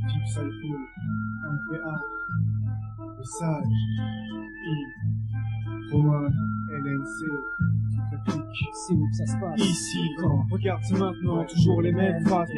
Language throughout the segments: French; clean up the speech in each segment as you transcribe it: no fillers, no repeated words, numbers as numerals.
Deep Cycle, MPA, Le Sage, I, Romain, LNC, c'est où que ça se passe. Ici, quand, regarde c'est maintenant, toujours les mêmes phrases,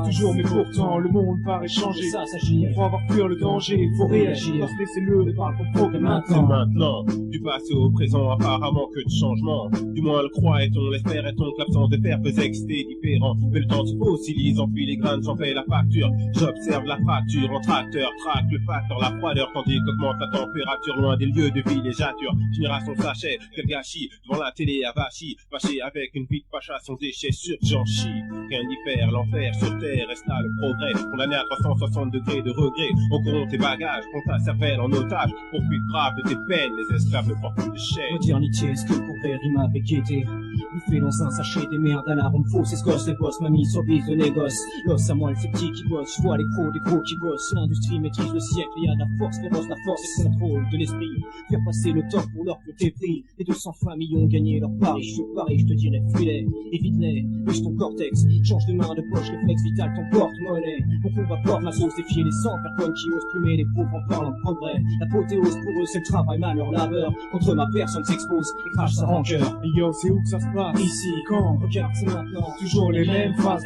toujours, mais pourtant le monde paraît changer. Ça s'agit, il faut avoir peur le danger, il faut réagir, parce que laissez-le, ne parle pas trop que maintenant. C'est maintenant, du passé au présent, apparemment que de changement. Du moins le croit-on, l'espère-t-on que l'absence de père peut exister différent. Mais le temps se fossilise, en filigrane, j'en paye la facture. J'observe la fracture en tracteur, traque le facteur, la froideur, tandis qu'augmente la température loin des lieux de villégiature. Génération sachet, quel gâchis, devant la télé avachi, fâché avec une vie de pacha, son déchet sur j'en chie. Rien n'y faire, l'enfer sur terre, reste là le progrès. Condamné à 360 degrés de regret, on corrompt tes bagages, prends ta cervelle en otage. Pour plus grave de tes peines, les esclaves ne portent plus de chaîne. Modernité, est-ce que le progrès rime avec gaieté? Bouffé dans un sachet des merdes à l'arme fausse, escosse les boss, mamie sur bise de négoce. L'os à moi, c'est petit qui bosse, je vois les pros qui bossent. L'industrie maîtrise le siècle, il y a de la force féroce, la force et le contrôle de l'esprit. Faire passer le temps pour leur côté prix. Les 200 familles ont gagné leur pari, je suis pareil, je te dirais fuis-les, évite-les, lèche ton cortex, change de main de poche, réflexe vital, ton porte-monnaie. Mon combat porte la sauce, défier les sans personnes qui osent plumer les pauvres en parlant de progrès. L'apothéose pour eux, c'est le travail, malheur, labeur. Contre ma personne s'expose et crache sa rancœur. Et yo, c'est où que ça se passe? Ici, quand, regarde, c'est maintenant. toujours les mêmes phrases,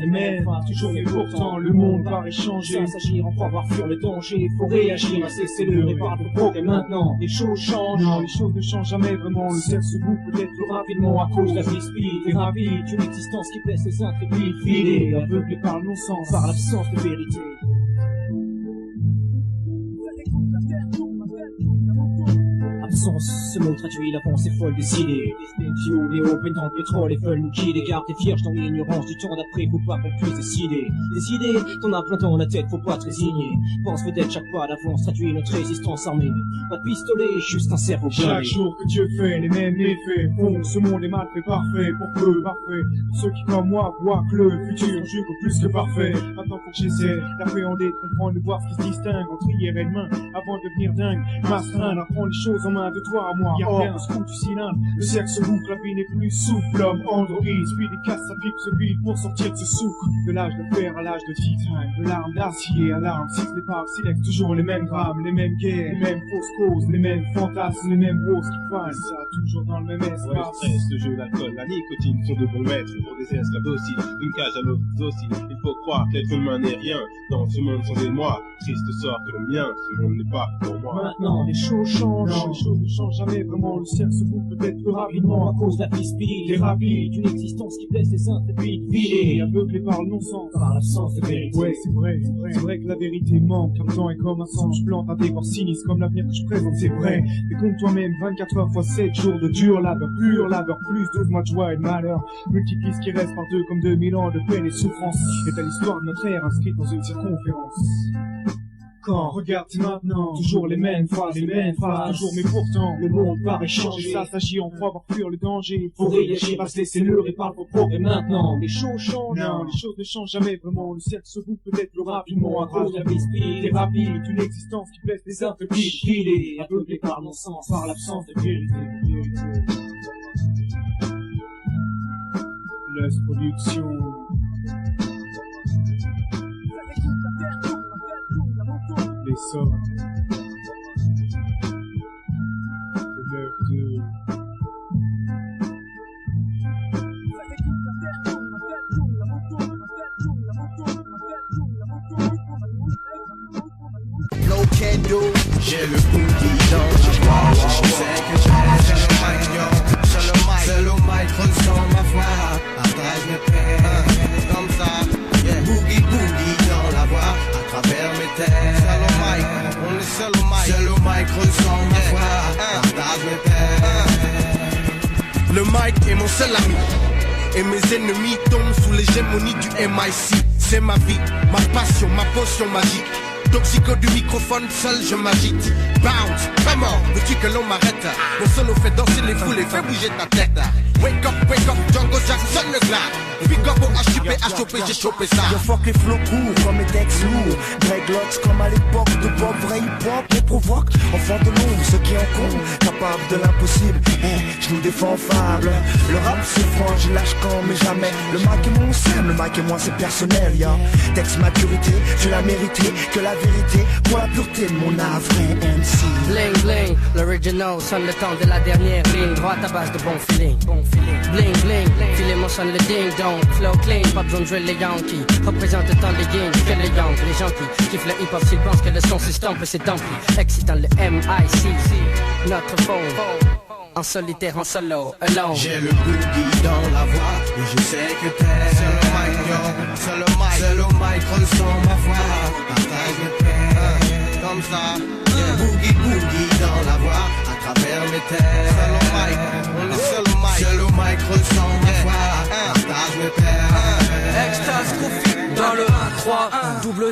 toujours, mais pourtant le monde paraît changer. Ça s'agir, on peut avoir fuir le danger, faut réagir, cessez-le, répare le progrès maintenant. Les choses changent. Non, les choses ne changent jamais vraiment, le ciel se boue peut-être plus rapidement à cause de la vie speed et rapide, une existence qui blesse les intrépides, filés, aveuglés par le non-sens, par l'absence de vérité. Ce mot traduit l'avance folle des idées. Fuel, les open dans le pétrole et veulent nous killer. Garde tes vierges dans l'ignorance du temps d'après, faut pas qu'on puisse décider. Des idées, t'en as plein dans la tête, faut pas te résigner. Pense peut-être chaque pas d'avance traduit notre résistance armée. Pas de pistolet, juste un cerveau blindé. Chaque jour que Dieu fait les mêmes effets. Bon, ce monde est mal fait, parfait, pour peu, parfait. Pour ceux qui comme moi voient que le futur juge plus que parfait. Maintenant faut que j'essaie d'appréhender, de comprendre, de voir ce qui se distingue entre hier et demain. Avant de devenir dingue, m'astreindre, apprendre les choses en main. De toi à moi, y'a ce coup du cylindre, le cercle se boucle, la vie n'est plus souple, l'homme androïde, puis des casses sa pipe se vide pour sortir de ce souk. De l'âge de fer à l'âge de titane, de l'arme d'acier à l'arme, si ce n'est pas silex, toujours les mêmes drames, les mêmes guerres, les mêmes fausses causes, les mêmes fantasmes, les mêmes roses qui fassent, ça toujours dans le même espace. Ouais, le stress, le jeu, l'alcool, la nicotine sont de bons maîtres pour des esclaves dociles, d'une cage à l'autre aussi. Il faut croire que l'être humain n'est rien dans ce monde sans moi. Triste sort que le mien, ce monde n'est pas pour moi. Maintenant les choses changent, non, les choses ne changent jamais vraiment, le ciel se boucle peut-être plus rapidement à cause de la vie speed et rapide, d'une existence qui blesse les intrépides, filés, aveuglés par le non-sens, par l'absence de vérité. Ouais, c'est vrai que la vérité manque, un temps est comme un sang, je plante un décor sinistre comme l'avenir que je présente, c'est vrai. Et compte toi-même 24 heures fois 7 jours de dur labeur, pur labeur, plus 12 mois de joie et de malheur. Multiplie ce qui reste par deux comme 2000 ans de peine et souffrance. Et t'as l'histoire de notre ère inscrite dans une circonférence. Quand, regarde maintenant, toujours les mêmes phrases, toujours, mais pourtant, le monde paraît changer. Ça s'agit, on croit avoir fuir le danger. Faut réagir, à se laisser le répare vos progrès maintenant. Les choses changent. Non, les choses ne changent jamais vraiment. Le cercle se boucle peut-être plus rapidement à cause de la vie speed et rapide. Une existence qui blesse les intrépides, filés, aveuglés par le non-sens, par l'absence de vérité. Lust Production. Les sorts. Le 9-2. No can do. J'ai le coup qui danse. Je sais que j'ai le mic, yo. C'est le mic, ressens ma voix. Partage mes peines. Comme ça, yeah. Boogie boogie dans la voix. À travers mes terres. C'est le mic, on est seul au mic. C'est le mic, ressens ma voix. Partage mes peines. Le mic est mon seul ami. Et mes ennemis tombent sous l'hégémonie du MIC. C'est ma vie, ma passion, ma potion magique. Donc zigo du microphone, seul je m'agite. Bounce, comment veux-tu que l'on m'arrête? Mon solo fait danser les foules et fait bouger ta tête. Wake up, Django Jackson le glas. Big up au HUP, HOP, j'ai chopé ça. Je fuck les flots courts comme les textes lourds. Dreadlocks comme à l'époque de Bob, vrai hip-hop les provoque. Enfant de l'ombre, ceux qui en comptent, capables de l'impossible. Je nous défends fable. Le rap c'est franc, je lâche quand mais jamais. Le mic est mon sème, le mic et moi c'est personnel, ya. Texte maturité, tu l'as mérité. Que la vérité pour la pureté de mon avril MC. Bling bling, l'original sonne le temps de la dernière ligne droite à base de bon feeling. Bling bling, filet-moi sonne le ding dong. Flow clean, pas besoin de jouer les Yankees. Représente tant les gains que les Yankees. Les gens qui kiffent le hip-hop s'ils pensent que le son c'est stamp et c'est tant pis. Excitant le MIC, notre phone. En solitaire, en solo, alone. J'ai le boogie dans la voix et je sais que t'es. C'est le mic, yo, c'est le mic, ressens ma voix. Partage mes peines, comme ça. Boogie dans la voix, à travers mes terres. C'est le mic, on est c'est le mic, ressens ma voix. Partage mes peines. Extase Kofi dans le 3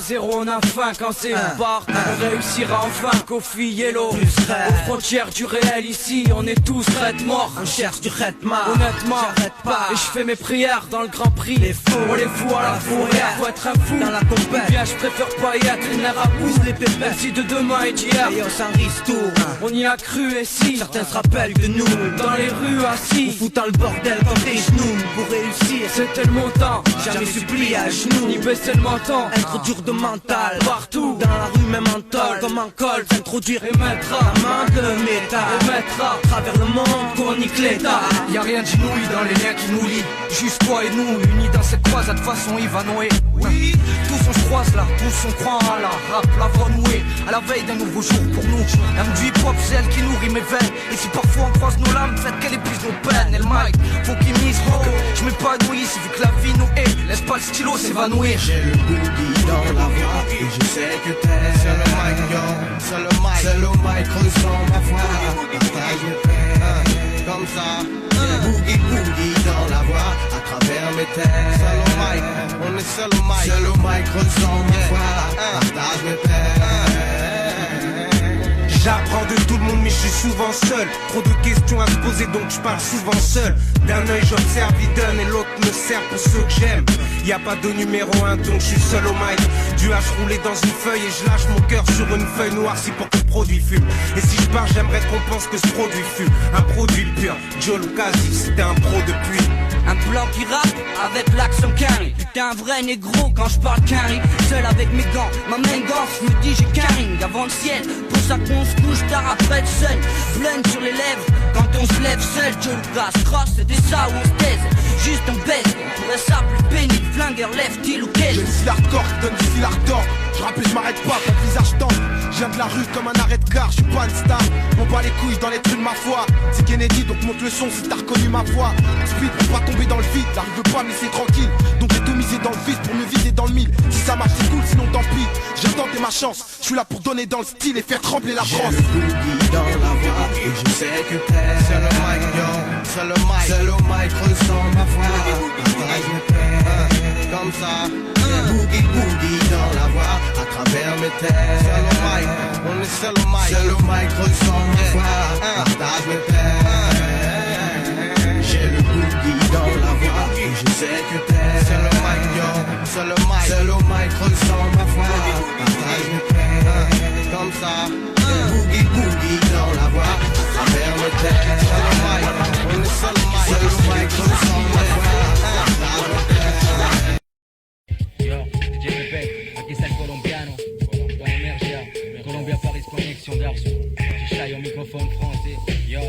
0 on a faim quand c'est une part. On réussira enfin Kofi Yellow. Aux frontières du réel ici on est tous red morts. On cherche du traitement. Honnêtement j'arrête pas. Et je fais mes prières dans le Grand Prix. Les fous, on les fout à la fourrière. Faut être un fou dans la compète. Bien je préfère pas y être une à bout. Les pépés si de demain et d'hier. Et on s'en ristourne. On y a cru et si certains se rappellent de nous. Dans les rues assis, foutant le bordel comme des genoux. Pour réussir c'était le montant. Jamais supplié à genoux. Ni baisser le menton. Être dur de mental. Partout dans la rue même en tol. Comme en col s'introduire et mettre la main de métal. Et mettre à travers le monde qu'on nique l'état. Y'a rien d'inouï dans les liens qui nous lient. Juste toi et nous unis dans cette croisade façon Ivanoé. Oui, tous on se croise là, tous on croit à la rap, la voix nouée. À la veille d'un nouveau jour pour nous. L'âme du hip-hop c'est elle qui nourrit mes veines. Et si parfois on croise nos lames, faites qu'elle épuise nos peines. Et le mic, faut qu'il mise, faut que je m'épanouisse. Vu que la vie nous hait, laisse pas le stylo s'évanouir. J'ai le boogie dans la voix et je sais que t'es. C'est le mic, yo, c'est le mic, ressens ma voix. Partage mes peines, comme ça. Boogie dans la voix, à travers mes terres. C'est le mic, on est c'est le mic, ressens ma voix. Partage mes peines. J'apprends de tout le monde mais je suis souvent seul. Trop de questions à se poser donc je parle souvent seul. D'un œil j'observe, il donne et l'autre me sert pour ceux que j'aime. Y a pas de numéro 1 donc je suis seul au mic. Du hache roulé dans une feuille et je lâche mon cœur sur une feuille noircie pour que le produit fume. Et si je pars j'aimerais qu'on pense que ce produit fut un produit pur. Joe Lucasi c'était un pro depuis. Un blanc qui rappe avec l'accent carry. T'es un vrai négro quand je parle carry. Seul avec mes gants, ma main gorge, me dis j'ai carring avant le ciel. Pour ça qu'on se couche tard après seul. Blunt sur les lèvres quand on se lève seul. Joe Lucas cross, c'était ça où on se taise. Juste on baisse, on pourrait ça plus pénible. Flingueur, left-il ou quel. J'ai le style hardcore qui donne du style hardcore. Je rappelle, je m'arrête pas, quand le visage tend. Je viens de la rue comme un arrêt de car, je suis pas une star. On bat les couilles dans les trucs de ma foi. C'est Kennedy, donc monte le son si t'as reconnu ma voix. Speed pour pas tomber dans le vide, la rue veut pas me laisser tranquille. Donc j'ai tout misé dans le vide pour me viser dans le mille. Si ça marche c'est cool, sinon tant pis. J'ai tenté ma chance, je suis là pour donner dans le style et faire trembler la France. J'ai le boogie dans la voix et je sais que t'es. C'est le mic, yo, c'est le mic, ressens ma voix. Partage mes peines, comme ça. Boogie dans la voix, à travers mes terres. C'est le mic, on est c'est le mic, ressens ma voix. Partage mes peines. J'ai le boogie dans la voix et je sais que t'es. C'est le mic, yo, c'est le mic, ressens ma voix. Partage mes peines, comme ça. Boogie dans la voix, à travers mes terres. C'est le mic, on est c'est le mic, ressens ma voix. Partage mes peines. Yo, DJ Pepe, aquí está el colombiano, Don Emergia, Colombia Paris Connexion garçon, T-Shy au microphone français, yo,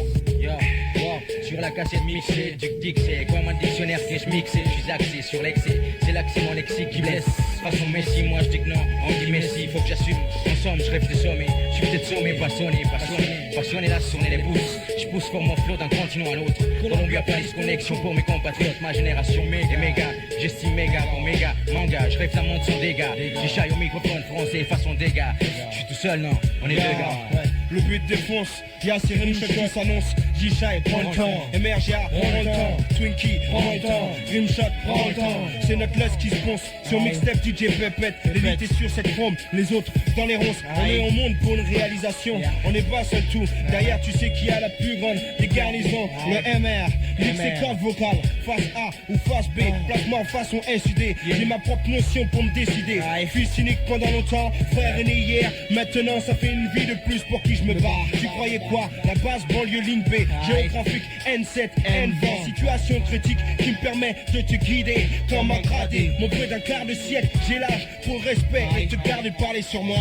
sur la cassette mixée, du dixé, comme un dictionnaire que je mixé, je suis axé sur l'excès, c'est l'accès mon lexique qui blesse, façon Messi, moi je dis que non, on dit Messi, faut que j'assume, en somme je rêve de sommet, je suis peut-être sommé, passionné la sonne et les pouces, je pousse comme mon flot d'un continent à l'autre, Colombia Paris Connexion pour mes compatriotes, ma génération méga, j'estime méga, bon méga, manga, je rêve d'un monde sans dégâts, T-Shy au microphone français, façon dégâts, je suis tout seul non, on est deux gars. Le but défonce, y'a Cyril, fait qu'on s'annonce. J-Shy, prends le temps. Emergia, prends le temps. Twinkie, prends le temps. Rimshot, prends le temps. C'est notre lust qui se ponce sur mixtape DJ Pépette. L'élite est sur cette forme, les autres dans les ronces. On est au monde pour une réalisation. On n'est pas seul tout. Derrière, tu sais qui a la plus grande des garnisons. Le MR, mix et cordes vocales. Face A ou face B. Place-moi façon SUD. J'ai ma propre notion pour me décider. Fils cynique pendant longtemps, frère aîné hier. Maintenant, ça fait une vie de plus pour qui je me bats. Tu croyais quoi? La base banlieue ligne B. Géographique N7, N20. Situation critique qui me permet de te guider. Comme un gradé, mon peu d'un quart de siècle. J'ai l'âge pour le respect et te garder parler sur moi.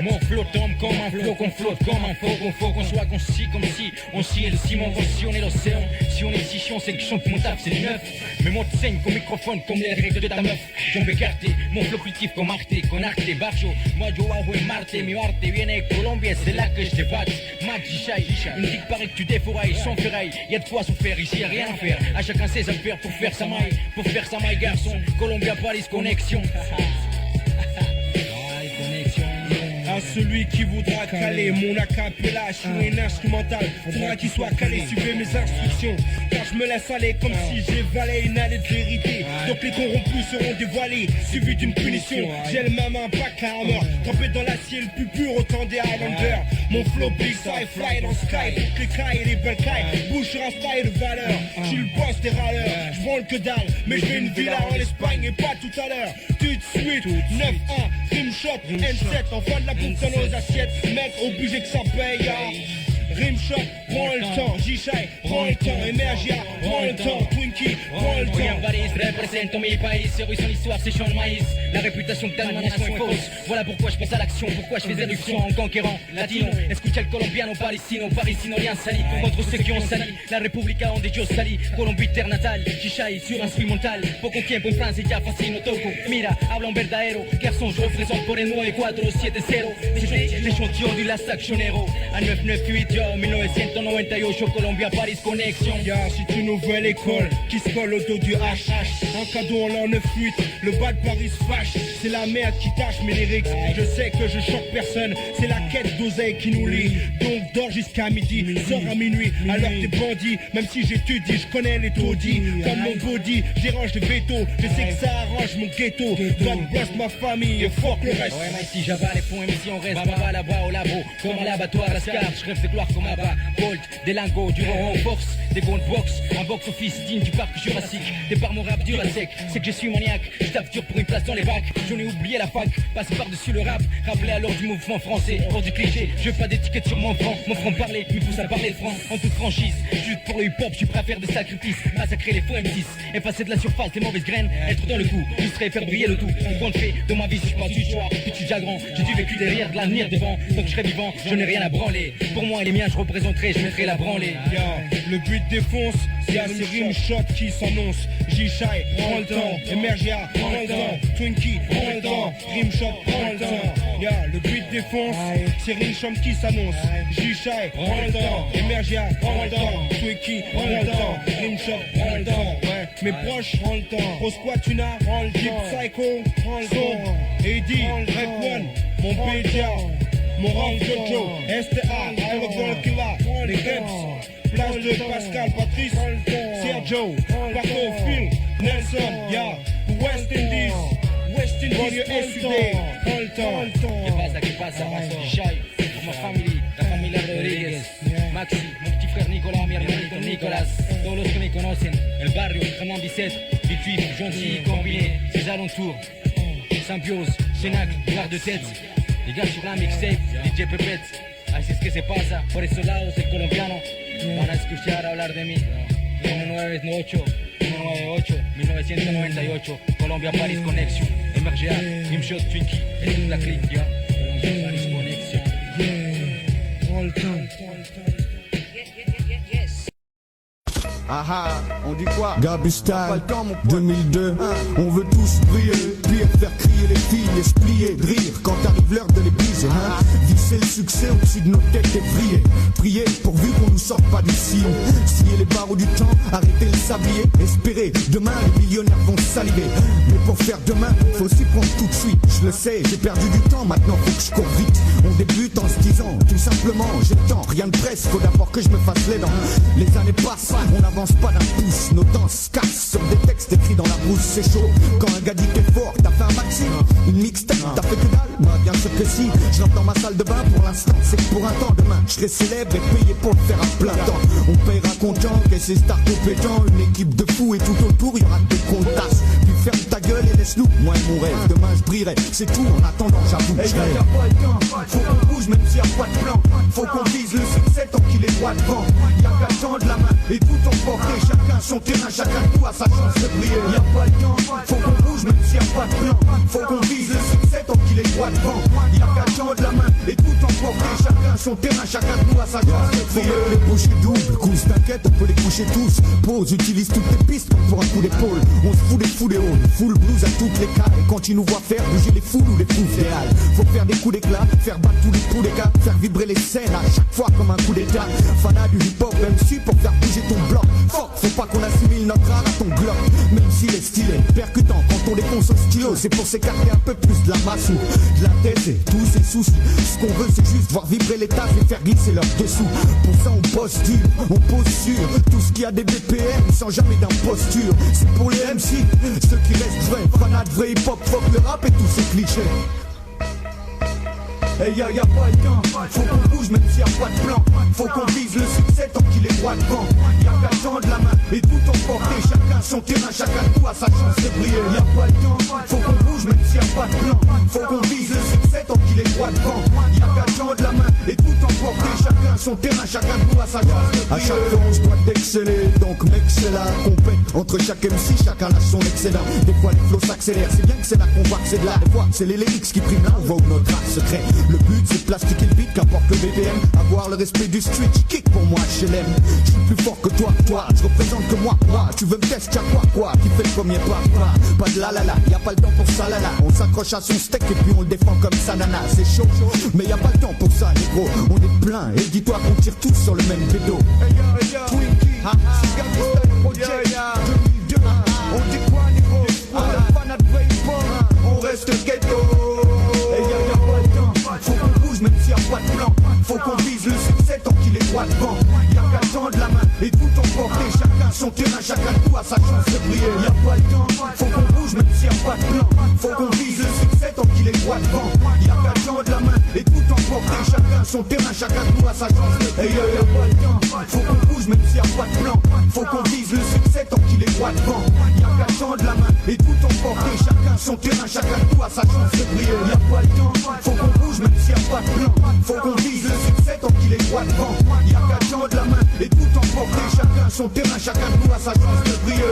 Mon flot tombe comme un flot, qu'on flotte comme un faux, qu'on soit concis comme si on scie le ciment, si on est l'océan. Si on est si chiant, c'est que je chante mon taf, c'est du neuf. Mais moi tu saignes comme microphone, comme les règles de ta meuf. Jambes écartées, mon flow cultive comme Arte, con Arte, Barjo. Moi yo hago en Marte, mi arte viene de Colombie, c'est là que je te batte. Mac J-Shy, une digue paraît que tu défourailles sans ferraille. Y'a de quoi souffrir, ici y'a rien à faire. À chacun ses affaires pour faire sa maille, garçon. Colombia, Paris, connexion. À celui qui voudra caler mon acapella, je suis un instrumental, faudra qu'il soit calé, suivez mes instructions, car je me laisse aller comme si j'évalais une allée de vérité. Donc les corrompus seront dévoilés, suivis d'une punition. J'ai le même impact qu'un hammer, trempé dans l'acier le plus pur au temps des Highlanders. Mon flow big side fly dans sky, toutes les cailles et les belles cailles, bouge sur un style de valeur. Je suis le boss des râleurs, je branle que dalle, mais je vais une villa en Espagne et pas tout à l'heure. Tout de suite, 9-1, Rimshot, N7, enfin de la bouffe dans nos assiettes, mec, obligé que ça paye. Rimshot, prends le temps, J-Shy, prends le temps, Emergia, prends le temps, Twinkie, prends le temps. Paris, représente mi país, héros son histoire, c'est champ de maïs. La réputation que t'as ma nation est fausse. Voilà pourquoi je pense à l'action, pourquoi je fais éruption en conquérant latino. Escucha el colombiano, parisino, rien sali. Contre ceux qui ont sali, la República donde yo salí. Colombie, terre natale, J-Shy sur instrumental. Poco tiempo en Francia ya fascino toco. Mira, habla un verdadero, garçon, je représente por el 9470. L'échantillon du Las Actionero, à 998, yo, 1998, Colombia, Paris, connexion. C'est une nouvelle école qui se colle au dos du HH. Un cadeau en l'an 9-8, le bas de Paris se fâche. C'est la merde qui tâche mes lyrics. Je sais que je choque personne, c'est la quête d'oseille qui nous lie. Donc dors jusqu'à midi, sors à minuit, alors t'es bandit. Même si j'étudie, je connais les taudis. Comme mon body, j'érange les vétos. Je sais que ça arrange mon ghetto. God bless ma famille et fuck le reste. Ouais, mais si j'avale les fonds, même si on reste bas là-bas au labo, comme un l'abattoir, la scarpe, je rêve de gloire comme un bas. Bolt, des lingots, du rond en box, des gold box, un box office digne du parc jurassique. Des par mon rap dur à sec, c'est que je suis maniaque. Je tape dur pour une place dans les bacs, j'en ai oublié la fac. Passe par-dessus le rap, rappelé alors du mouvement français. Hors du cliché, je veux pas d'étiquette sur mon franc parler, me pousse à parler le franc en toute franchise. Juste pour le hip-hop, je suis prêt à faire des sacrifices. Massacrer les faux M6, effacer de la surface des mauvaises graines. Être dans le coup, illustrer, faire briller le tout. Tout compte fait, dans ma vie, je suis pas du choix. Puis je suis déjà grand, j'ai du vécu derrière, de l'avenir devant. Donc je serai vivant, je n'ai rien à branler. Pour moi et les miens, je représenterai, je mettrai la branlée. Le but défonce, c'est à ces Rimshot qui s'annoncent. J-Shy, prends le temps, Emergia, prends le temps, Twinkie, prends le temps, Rimshot, prends le temps. Le but défonce, c'est Rimshot qui s'annonce. J-Shy, prends le temps, Emergia, prends le temps, Twinkie, prends le temps, Rimshot, prends le temps. Mes proches, prends le temps. Pose quoi tu n'as, prends le temps. Deep Psycho, prends le temps. Eddie, Red One, mon Bédia, mon Rank Jojo, STA, Aerodrome Killa, les Reps. Place de Pascal, Patrice, Sergio, Paco, Phil, Nelson, West Indies, SUD, prends le temps. ¿Qué pasa? J-Shy, pour ma famille, la familia Rodríguez, Maxi, mon petit frère Nicolas, mi hermanito Nicolas, todos los que me conocen, el barrio, Ramon 17, Vituif, Gentil, Combiné, ses alentours, Symbiose, Chenac, Noir de Tête, les gars sur la mixtape, DJ Pepette, así es que se pasa, por esos lados el colombiano, van a escuchar hablar de mí, 1998, Colombia, Paris, Connexion, Emergia, Rimshot, Twinkie, et toute la clique, Colombia, Paris, Connexion. Prends le temps. On dit quoi? Gabustal 2002, on veut tous briller, puis faire crier les filles et se plier de rire quand arrive l'heure de les briser. Placer le succès au-dessus de nos têtes et prier. Prier pourvu qu'on nous sorte pas du sillon. Scier les barreaux du temps, arrêter le sablier. Espérer, demain les millionnaires vont saliver. Mais pour faire demain, faut s'y prendre tout de suite. Je le sais, j'ai perdu du temps, maintenant faut que je cours vite. On débute en se disant, tout simplement, j'ai le temps, rien de presse, faut d'abord que je me fasse les dents. Les années passent, on n'avance pas d'un pouce. Nos dents se cassent sur des textes écrits dans la brousse. C'est chaud, quand un gars dit t'es fort, t'as fait un maxi, une mixtape, t'as fait que dalle. Moi bien sûr que si, je rentre dans ma salle de bain pour l'instant. C'est que pour un temps, demain, je serai célèbre et payé pour le faire à plein temps. On payera content, que ces stars compétents, une équipe de fous et tout autour, y'aura des comptasses. Puis ferme ta gueule et laisse-nous, moi et mon rêve. Demain je brillerai, c'est tout, en attendant j'avoue que je rêve. Y'a pas le temps, faut qu'on bouge même s'il y a pas de plan. Faut qu'on vise le succès tant qu'il est droit devant. Y'a qu'à tendre la main et tout emporter. Chacun son terrain, chacun tout a sa chance de briller. Y'a pas le temps, faut qu'on bouge même s'il y a pas de plan. Faut qu'on vise le succès tant qu'il est droit devant. Y'a qu'à tendre la main et tout emporter. Chacun son terrain, chacun tout a sa chance de briller. Faut les boucher double, couche t'inquiète, on peut les coucher tous. Pose, utilise toutes tes pistes comme pour un coup d'épaule. On se fout des fous des hauts, full blues à toutes les cas. Et quand ils nous voient faire bouger les foules ou les fous idéales. Faut faire des coups d'éclat, faire battre tous les coups des gars, faire vibrer les scènes à chaque fois comme un coup d'état. Fanat du hip-hop MC pour faire bouger ton bloc. Fuck, faut pas qu'on assimile notre art à ton glock. Même s'il est stylé, percutant quand on défonce au stylo. C'est pour s'écarter un peu plus de la masse ou de la tête et tous ces soucis. Ce qu'on veut c'est juste voir vibrer les tasses et faire glisser leurs dessous. Pour ça on bosse dur, on pose sur tout ce qui a des BPM sans jamais d'imposture. C'est pour les MC, ceux qui restent vrais, fanat de vrai hip-hop, fuck le rap et tous ces clichés. Hey y'a pas le temps, faut qu'on bouge même s'il y a pas de plan. Faut qu'on vise le succès tant qu'il est droit devant. Y'a qu'à tendre la main et tout emporter. Chacun son terrain, chacun tout a sa chance de briller. Y'a pas le temps, faut qu'on bouge même s'il y a pas de plan. Faut qu'on vise le succès tant qu'il est droit devant. Y'a qu'à tendre la main et tout emporter. Chacun son terrain, chacun tout a sa chance de briller. À chaque fois on se doit d'exceller, donc mec c'est la compète. Entre chaque MC, chacun lâche son excédent. Des fois les flots s'accélèrent, c'est bien que c'est là qu'on voit que c'est de là. Des fois c'est les lyrics qui priment, là on voit où notre art se crée. Le but c'est de plastiquer le beat, qu'importe le BPM. Avoir le respect du street, kick pour moi HLM. Je suis plus fort que toi, je représente que moi. Tu veux me tester à quoi qui fait le premier pas de la y'a pas le temps pour ça là. On s'accroche à son steak et puis on le défend comme ça nana. C'est chaud, mais y'a pas le temps pour ça négro. On est plein et dis-toi qu'on tire tous sur le même bédo. Twinkie, Project 2002. On dit quoi négro? On est fanat de vrai hip-hop, on reste ghetto. Faut qu'on bouge même s'il y a pas de plan. Faut qu'on vise le succès tant qu'il est droit devant. Y'a qu'à tendre la main et tout emporter. Chacun son terrain, chacun tout a sa chance de briller. Y'a pas le temps, faut qu'on bouge même s'il y a pas de plan. Faut qu'on vise le succès tant qu'il est droit devant. Y'a qu'à tendre la main et tout emporter. Chacun son terrain, chacun tout a sa chance de briller. Y'a pas le temps, faut qu'on bouge même s'il y a pas de plan. Faut qu'on vise le succès tant qu'il est droit devant. Y'a qu'à tendre la main et tout emporter. Chacun son terrain, chacun tout a sa chance de briller. Y'a pas le temps, faut qu'on bouge même s'il y a pas de plan. Faut qu'on vise le succès tant qu'il est droit devant. Y'a qu'à tendre la main et tout emporter. Chacun son terrain, chacun tout a sa chance de briller.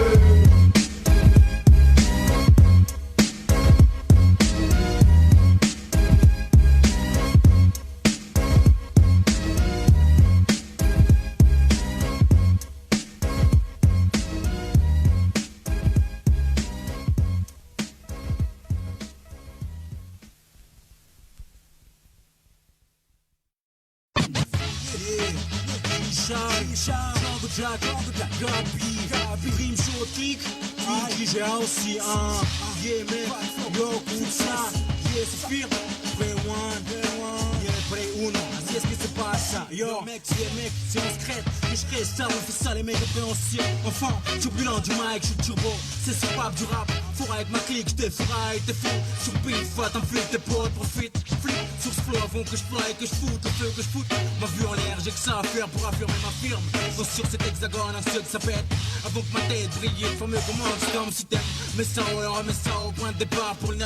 Prime chaotique, j'ai aussi un yeah mec, yo écoute ça, yeah c'est pire, play one, yeah play uno, así es que se pasa, yo mec, si on se crête, que je reste ça, on fait ça les mecs appréhensions, enfin, turbulent du mic, je turbo, c'est ce rap du rap, fourra avec ma clique, j'te fourra et t'es fou, sur beat, va t'enfler tes potes, profite, flip, sur ce flow avant que je fly, que je foute, le feu que je foute, ma vue en l'air, j'ai que ça à faire pour affirmer ma firme, donc sur cet hexagone, un seul que ça pète, avant que ma tête brille, le fameux commence comme si t'aimes, mais ça au point de départ pour le 9-9,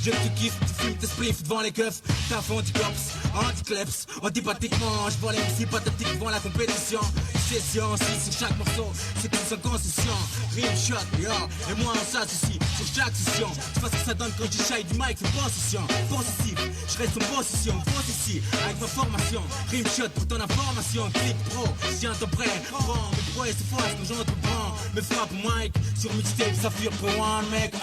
je te kiffe, tu fumes tes spliffs devant les keufs, t'as fait anti-cops, anti-cleps, antipathiquement, je vois les MC pathétiques devant la compétition, session, si chaque morceau, c'est tous inconscient, rime shot, yo, et moi on s'associe, sur chaque session, tu vois ce que ça donne quand tu chailles du mic, c'est possession, possessif, je reste en possession, pense ici, avec ma formation, rime shot pour ton information, click pro, tiens-toi prêt, prends mes prouesses et forces, nos gens te prend, me frappe mic, sur mixtape, Saphir pour one mec,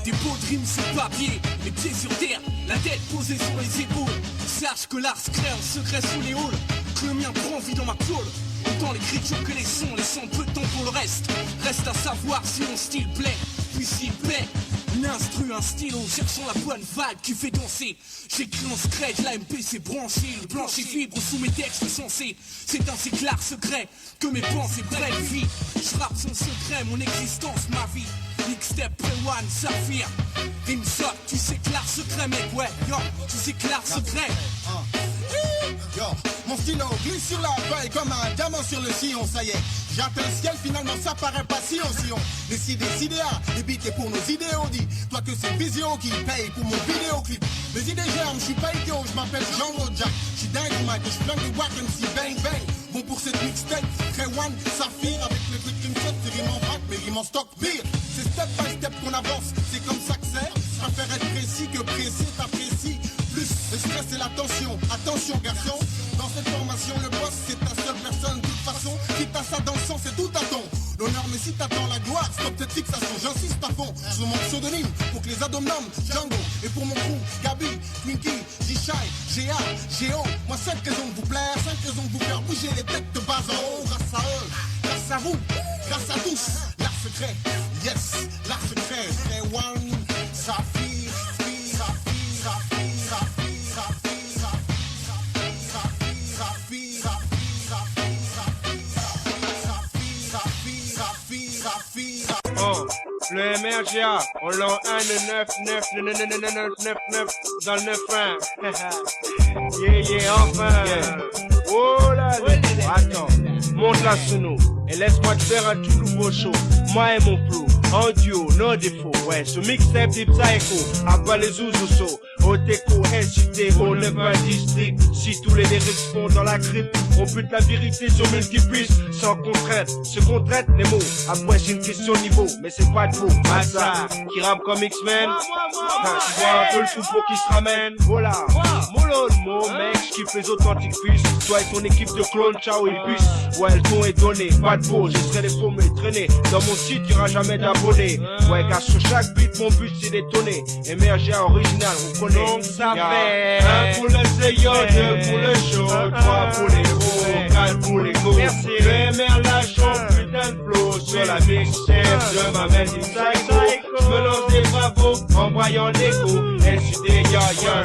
Des beaux de rimes sur papier, les pieds sur terre, la tête posée sur les épaules. sache que l'art se crée en secret sous les halls, que le mien prend vie dans ma tôle. Autant l'écriture que les sons, laissant peu de temps pour le reste. Reste à savoir si mon style plaît, puis s'il plaît. Une instru, un stylo, cherchant la bonne vague qui fait danser. J'écris en scratch, la MPC branchée, le plancher vibre sous mes textes sensés. C'est un si clair secret que mes pensées prennent vie. Je rappe sans secret, mon existence, ma vie. Mixtape, Pre-One, Saphir. Rimshot, tu sais clair secret, mec, ouais, yo, tu sais clair secret. Yo, mon stylo glisse sur la feuille comme un diamant sur le sillon, ça y est. J'atteins le ciel, finalement ça paraît pas si on décide des idéas, les beats et pour nos idéaux, dis toi que c'est Vision qui paye pour mon vidéoclip. Les idées germes, je suis pas idiot, je m'appelle Django Jack. Je suis dingue au mic et je flingue des wack MC bang bang. Bon pour cette mixtape, Pre-One, Saphir avec le truc qui me saute, c'est rime en vrac, mais rime en stock pire. C'est step by step qu'on avance, c'est comme ça que c'est. Je préfère être précis que pressé, t'apprécies. Plus le stress et la tension, attention garçon. Dans cette formation, le boss c'est ta seule personne. De toute façon, si t'as ça dans le sang, c'est tout à ton l'honneur, mais si t'attends la gloire, stop cette fixation, j'insiste à fond sur mon pseudonyme pour que les ados me nomment Django. Et pour mon crew, Gabi, Twinkie, G-Shy, GA, Géo. Moi 5 raisons de vous plaire, 5 raisons de vous faire bouger les têtes de bas en haut. Grâce à eux, grâce à vous, grâce à tous. L'art secret, yes, l'art secret. Pre-One, Saphir, le MRGA, on l'a en 1, 9 dans le 9-1. Yeah, enfin. Oh là là. Attends, monte la sous nous et laisse-moi te faire un tout nouveau show. Moi et mon flow, en duo, no défaut. Ouais, ce mixtape des Psycho, à bas les Zouzousso. Oteco, SUTO, 9 district. Si tous les lyrics font dans la crypte, on bute la vérité sur multipuce, sans contrainte. Se contrainte les mots, après c'est une question de niveau, mais c'est pas de faux. Massa, qui rappe comme X-Men, tu vois un peu le troupeau qui se ramène. Voilà, mollo le mot, mec, j'kiffe les authentiques fils. Toi et ton équipe de clones, ciao et puce. Ouais, le ton est donné, pas de beau, j'essaierai les faux me traîner. Dans mon site, y'aura jamais d'abonnés. Ouais, car sur chaque beat, mon but c'est d'étonner. MRGA original, on connaît. Donc ça fait 1 pour le CEO, 2 pour le show, 3 pour les gros, 4 pour les go. Merci. Le MR lâche son putain de flow sur la mixtape. Je m'amène une psycho. Je me lance des bravos en broyant l'écho. SUD, ya,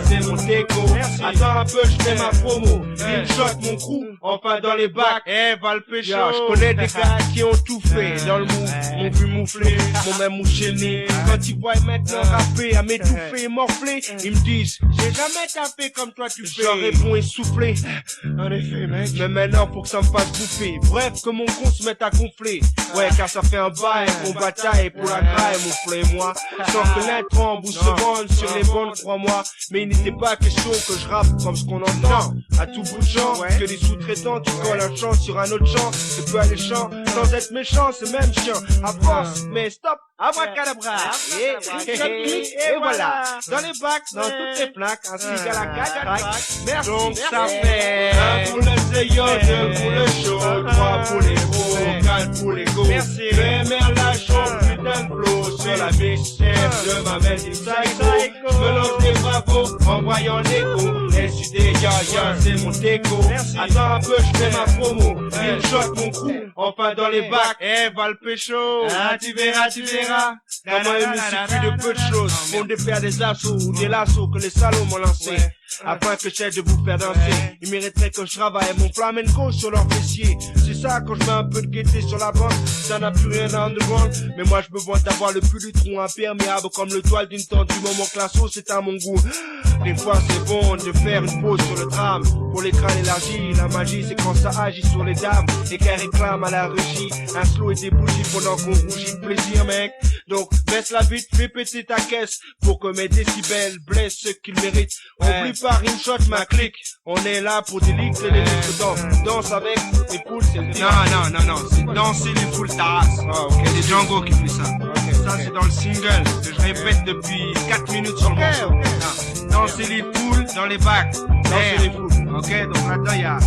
c'est mon déco. Attends un peu, je fais ma promo. Une shot, mon crew, enfin dans les bacs. Va le pécho. Je connais des gars qui ont tout fait dans le mou. M'ont vu moufler, m'ont même mouché le nez. Quand ils voient maintenant rapper, à m'étouffer et morfler, ils me disent, j'ai jamais tapé comme toi tu fais. Je leur réponds essoufflé. En effet, mec. Mais maintenant, pour que ça me fasse bouffer. Bref, que mon con se mette à gonfler. Ouais, car ça fait un bail qu'on bataille pour la graille, mon frère et moi. Sans que l'intro en bout se vende sur les bandes, crois-moi. Mais il n'était pas question que je rappe comme ce qu'on entend. À tout bout de champ, que les sous-traitants, tu colles un chant sur un autre chant. C'est peu alléchant, sans être méchant, c'est même chien. Avance, mais stop. Abracadabra, et voilà, dans les bacs, dans toutes les plaques, ainsi qu'à la craque. Merci. Donc ça fait 1 pour le CEO, 2 pour le show, 3 pour les gros, 4 pour les go. Merci. Le MR lâche son putain de flow sur la mixtape, je m'amène une psycho. Je me lance des bravos en voyant l'écho. SUD, ya, c'est mon déco. Attends un peu, je fais ma promo. Une shot, mon crew, enfin dans les bacs. Va le pécho. Tu verras. Comment il me suffit de peu de choses pour me défaire des assauts ou des lassos que les salauds m'ont lancé. Afin que j'aide de vous faire danser. Ils mériteraient que je travaille mon flamenco sur leur fessier. C'est ça quand je mets un peu de gaieté sur la bande. Ça n'a plus rien à underground. Mais moi je me vois d'avoir le plus du tronc imperméable comme le toile d'une tente. Du moment que la sauce est à mon goût. Des fois c'est bon de faire une pause sur le drame. Pour les crânes élargis, la magie c'est quand ça agit sur les dames. Et qu'elles réclament à la régie un slow et des bougies pendant qu'on rougit de plaisir mec. Donc baisse la vite, fais péter ta caisse pour que mes décibels blessent ceux qu'ils méritent. Oublie pas Rimshot ma clique. On est là pour des ligues et les ligues danse avec les poules, c'est le Non, c'est danser les poules ta race. Ah ok, c'est Django qui fait ça. Ça c'est dans le single que je répète depuis 4 minutes sur le morceau. Danser les poules dans les bacs. Danser les poules. Ok, donc là-dedans il y a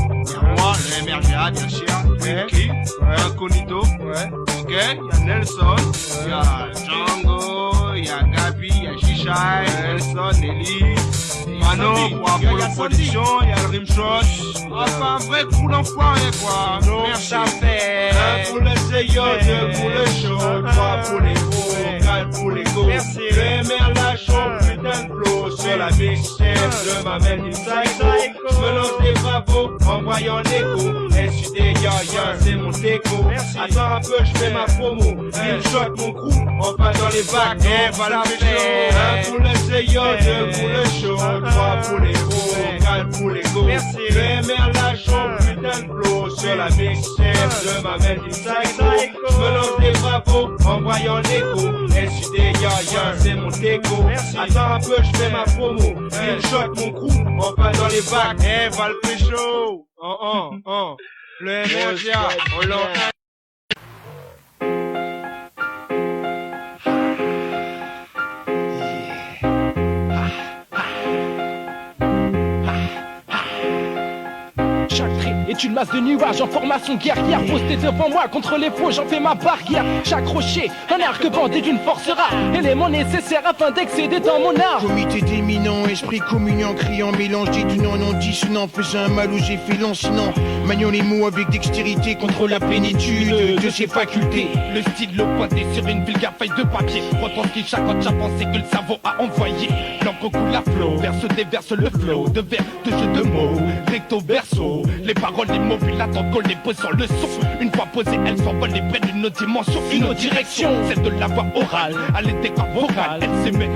moi, le MRGA bien sûr, Twinkie, Incognito, ok, il y a Nelson, il y a Django, il y a Gabi, il y a Gigi. Shai, Nelson, Nelly, Mano pour Apollo Production, y'a le Rimshot. Enfin, un vrai coup d'enfoiré quoi. Non, ça fait. Un pour le CEO, deux pour le show, trois pour les gros, quatre pour les go. Merci. Le maire lâche son putain de flow sur la mixtape de ma mère Psycho. Je lance des bravos en voyant l'écho. SUD, ya, c'est mon déco. Attends un peu, je fais ma promo. Rimshot, mon crew, on va dans les bacs. Va la faire. Un pour le CEO, deux pour le show, trois pour les gros, quatre pour les go. Le maire lâche son putain de flow sur la mixtape de ma mère Psycho. Je me lance des bravos en voyant l'écho. SUD, ya, c'est mon déco. Attends un peu, je fais ma promo. Rimshot, mon crew, on va dans les bacs. Va le pécho. Le Emergia, on l'a. Chaque trait est une masse de nuages en formation guerrière. Posté devant moi contre les faux, j'en fais ma barrière. Chaque rocher, un arc bandé d'une force rare. Élément nécessaire afin d'excéder dans mon art. Comité d'éminent, esprit communiant, criant, mélange dit du non, non dissonant. Faisant un mal où j'ai fait lancinant. Maniant les mots avec dextérité contre la plénitude de ses facultés. Le stylo pointé sur une vulgaire feuille de papier. Retranscrit chaque fois pensé que le cerveau a envoyé. L'encre coule à flot, verse déverse le flot. De vers, de jeux de mots, recto verso. Les paroles immobiles attendent qu'on les pose sur le son. Une fois posées, elles s'envolent et prennent une autre dimension, une autre direction. Celle de la voix orale, à l'édécor vocal. Elle s'émet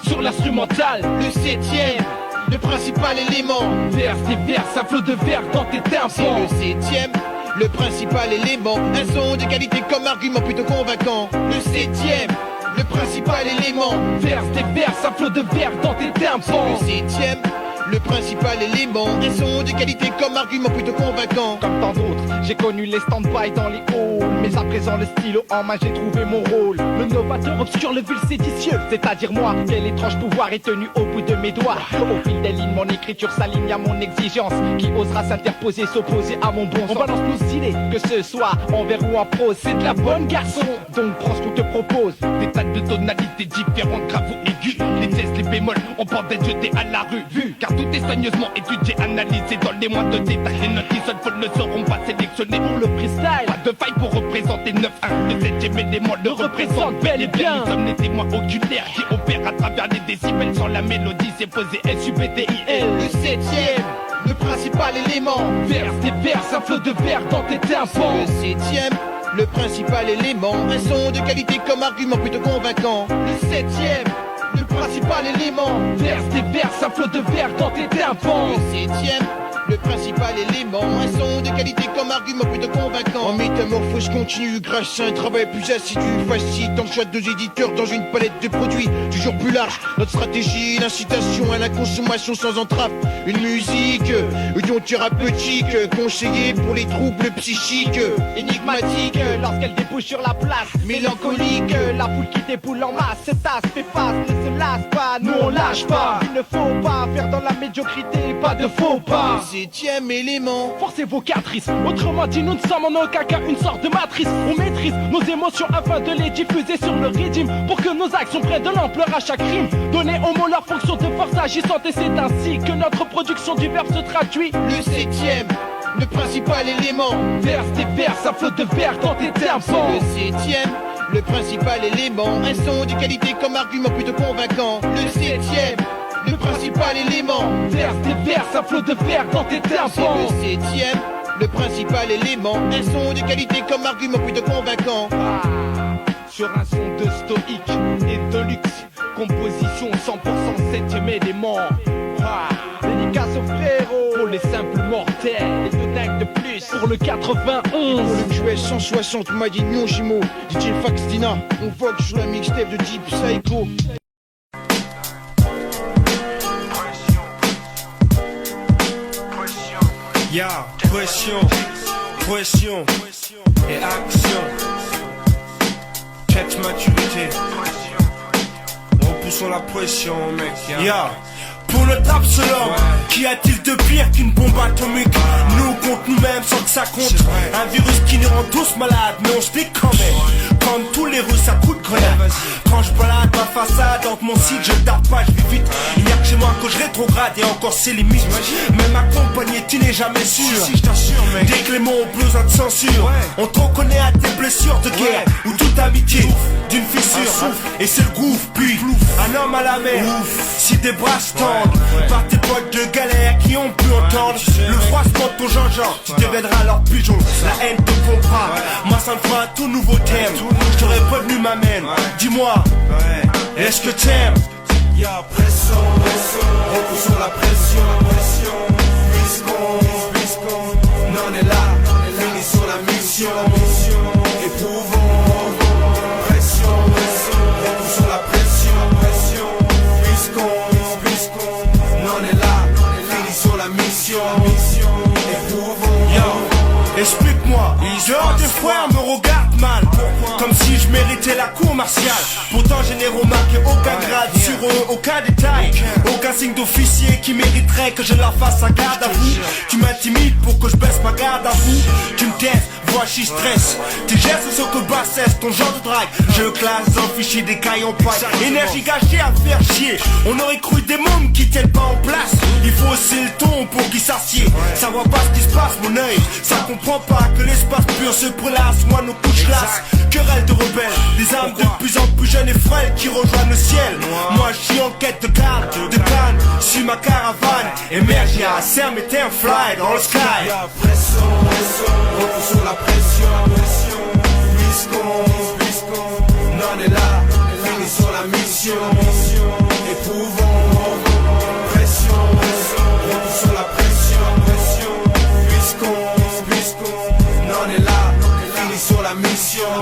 sur l'instrumental. Le septième, le principal élément. Verse des vers, un flot de vers dans tes tympans. C'est le septième, le principal élément. Un son de qualité comme argument plutôt convaincant. Le septième, le principal élément. Verse des vers, un flot de vers dans tes tympans. Le septième, le principal élément. Un son de qualité comme argument plutôt convaincant. Comme tant d'autres, j'ai connu les stand-by dans les halls. Mais à présent le stylo en main j'ai trouvé mon rôle. Le novateur obscur, le vil séditieux. C'est-à-dire moi, quel étrange pouvoir est tenu au bout de mes doigts. Au fil des lignes, mon écriture s'aligne à mon exigence. Qui osera s'interposer, s'opposer à mon bon sens. On balance nos idées, que ce soit en vers ou en prose. C'est de la bonne garçon, donc prends ce qu'on te propose. Des tas de tonalités différentes, graves ou aigus. Les tests, les bémols, on pense d'être jetés à la revue. Car tout est soigneusement étudié, analysé dans les moindres détails. Les notes isolées ne seront pas sélectionnées pour le freestyle. Pas de faille pour représenter 9-1. Le 7ème élément le représente bel et bien. Nous sommes les témoins oculaires qui opèrent à travers les décibels. Sans la mélodie, c'est posé S-U-B-T-I-L. Le septième, le principal élément. Verse des vers, un flot de vers dans tes tympans. Le septième, le principal élément. Un son de qualité comme argument plutôt convaincant. Le septième, le principal élément. Verse des vers, un flot de vers dans tes tympans. Le septième, le principal élément. Un son de qualité comme argument plutôt convaincant. En métamorphose continue grâce à un travail plus assidu, facilite en choix de deux éditeurs dans une palette de produits toujours plus large. Notre stratégie, l'incitation à la consommation sans entrave. Une musique, ion thérapeutique, conseillée pour les troubles psychiques. Énigmatique, lorsqu'elle débouche sur la place. Mélancolique, la foule qui déboule en masse. Cette tasse fait face, ne se lasse pas, nous on lâche pas. Il ne faut pas faire dans la médiocrité, pas de faux pas. Septième élément. Forcez vos catrices. Autrement dit, nous ne sommes en aucun cas une sorte de matrice. On maîtrise nos émotions afin de les diffuser sur le rythme. Pour que nos actions prennent de l'ampleur à chaque rime. Donner aux mots leur fonction de force agissante. Et c'est ainsi que notre production du verbe se traduit. Le septième, le principal élément. Verse des vers, un flot de vers dans tes tympans. Le septième, le principal élément. Un son de qualité comme argument plutôt convaincant. Le septième, le principal élément. Verse des vers, un flot de vers dans tes tympans. Le septième, le principal élément. Un son de qualité comme argument plutôt convaincant. Sur un son de stoïque et de luxe. Composition 100% 7ème élément. Dédicace aux frérots. Pour les simples mortels. Et de dingue de plus. Pour le 91. Pour le QS 160, Madignon Jimo. DJ Faxtina. On vogue sur la mixtape de Deep Psycho. Ya, pression, pression et action. Check maturité. Repoussons la pression, mec. Ya. Pour le trap selon, qu'y a-t-il de pire qu'une bombe atomique? Nous contre nous-mêmes sans que ça compte. Un virus qui nous rend tous malades, mais on se dit quand même. prendre tous les rues, ça coûte grenade. Quand je balade ma façade, entre mon site, je tape pas, je vis vite. Il n'y a que chez moi que je rétrograde et encore c'est limite. Même accompagné, tu n'es jamais sûr. Si je t'assure, mec. Des clés mots ont besoin de censure. On te reconnaît à tes blessures de guerre ou toute amitié d'une fissure. Et c'est le gouffre, puis un homme à la mer. Si des bras se tendent par tes potes de galère qui ont pu entendre le froissement de ton gingembre, tu deviendras leur pigeon. La haine te comprend. Moi ça me fera un tout nouveau thème. Je t'aurais prévenu ma mène. Dis-moi, est-ce que t'aimes? Y'a pression, repos sur la pression, puisqu'on en est là, finissons la mission, éprouvons pression, repos sur la pression, puisqu'on en est là, finissons la mission, éprouvons. Yo, explique-moi, dehors des frères me regardent mal, comme si je méritais la cour martiale. Pourtant je n'ai remarqué aucun grade sur eux, aucun détail, aucun signe d'officier qui mériterait que je leur fasse un garde à vous. Tu m'intimides pour que je baisse ma garde à vous. Tu me testes, vois j'y stresse. Tes gestes sont que bassesse, ton genre de drague je le classe dans le fichier des cailles en paille. Énergie gâchée à faire chier. On aurait cru des mômes qui tiennent pas en place. Il faut hausser le ton pour qu'ils s'assiedent. Ça voit pas ce qui se passe mon œil. Ça comprend pas que l'espace pur se prélasse. Moi nos couches lasses, querelle de rebelles. Des âmes de plus en plus jeunes et frêles qui rejoignent le ciel. Moi je suis en quête de calme, suis ma caravane. Émergia, serre mes terres, fly dans le sky. Y'a pression, repos sur la pression, puisqu'on en est là, finissons la mission, éprouvons pression, repos sur la pression, puisqu'on en est là, finissons la mission,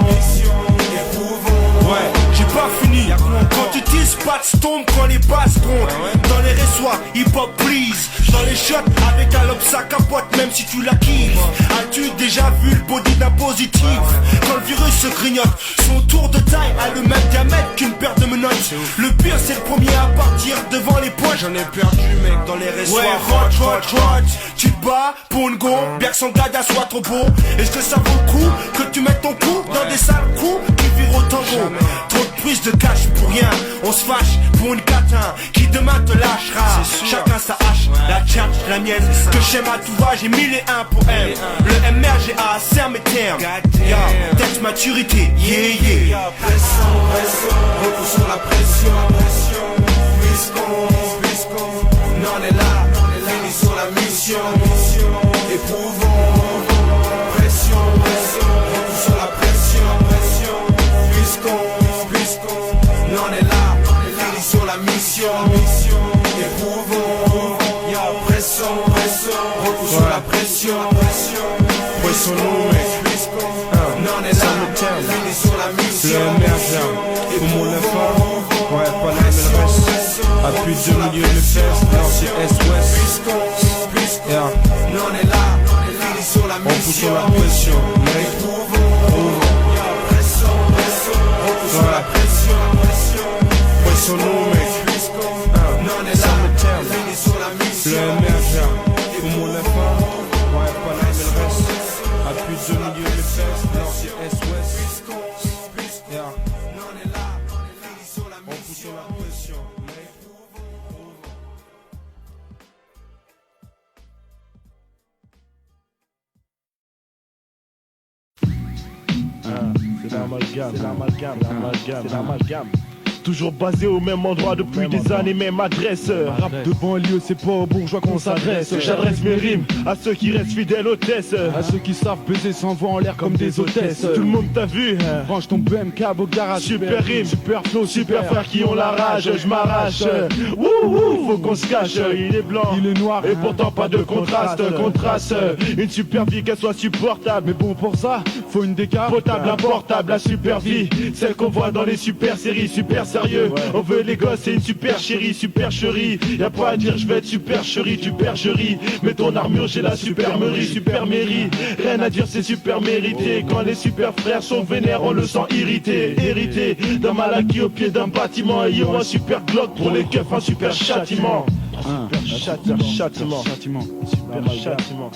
éprouvons. Ouais, j'ai pas fini. Quand tu tisses, pas de tombe quand les basses comptent. Dans les ressoirs, hip-hop please. Dans les shots, avec un lobe ça capote même si tu la kiffes. As-tu déjà vu le body d'un positif? Quand le virus se grignote, son tour de taille a le même diamètre qu'une paire de menottes. Le pire c'est le premier à partir devant les points. J'en ai perdu mec dans les ressoirs. Ouais, hot. Tu te bats pour une go, bien que son gada soit trop beau. Est-ce que ça vaut le coup que tu mettes ton cou dans des sales coups qui virent au tango? Trop de prise de cash pour rien. On se fâche pour une catin qui demain te lâchera. Chacun sa hache, la tchatch, la mienne. Que j'aime à tout va, j'ai 1001 pour M. Le MRGA serre mes termes. Y'a tête maturité, yeah. Y'a pression, repos sur la pression, puisqu'on en est là, finissons la mission, éprouvons pression, repos sur la pression, puisqu'on en est là, finissons la mission, éprouvons. Y'a pression, repos sur la pression, Poissons-nous, mec. on en est là, finissons la mission, Pour mon effort, ouais, pas la même reste. À plus de 2 milieux de fesses, nord c'est est-ouest. Yeah. on en est là, finissons la On pousse sur la mission, pression, mec. Y'a pression, repos sur la pression, Poissons-nous, mec. on en est là, finissons la Le mission, MRGA, pour mon effort, ouais, pas la même reste. À plus de 2 milieux de fesses, nord c'est est-ouest. Yeah. On pousse sur la pression, mec. C'est l'amalgame. Toujours basé au même endroit depuis des années, même adresse. Rap de banlieue, c'est pas aux bourgeois qu'on s'adresse. J'adresse mes rimes à ceux qui restent fidèles aux tests, à ceux qui savent baiser sans voix en l'air comme des hôtesses. Tout le monde t'a vu, range ton BMK au garage. Super rime, super flow, super frères qui ont la rage. Je m'arrache, wouhou, faut qu'on se cache. Il est blanc, il est noir, et pourtant pas de contraste. Une super vie qu'elle soit supportable. Mais bon, pour ça, faut une décap potable, importable. La super vie, celle qu'on voit dans les super séries, super sérieux. On veut les gosses, c'est une super chérie, super chérie. Y'a pas à dire, je vais être super chérie, tu percherie. Mais ton armure, j'ai la supermerie, super mairie. Rien à dire, c'est super mérité. Quand les super frères sont vénères, on le sent irrité, hérité d'un mal acquis au pied d'un bâtiment. Ayant un super Glock pour les keufs, un super châtiment. Super châtiment. Super châtiment.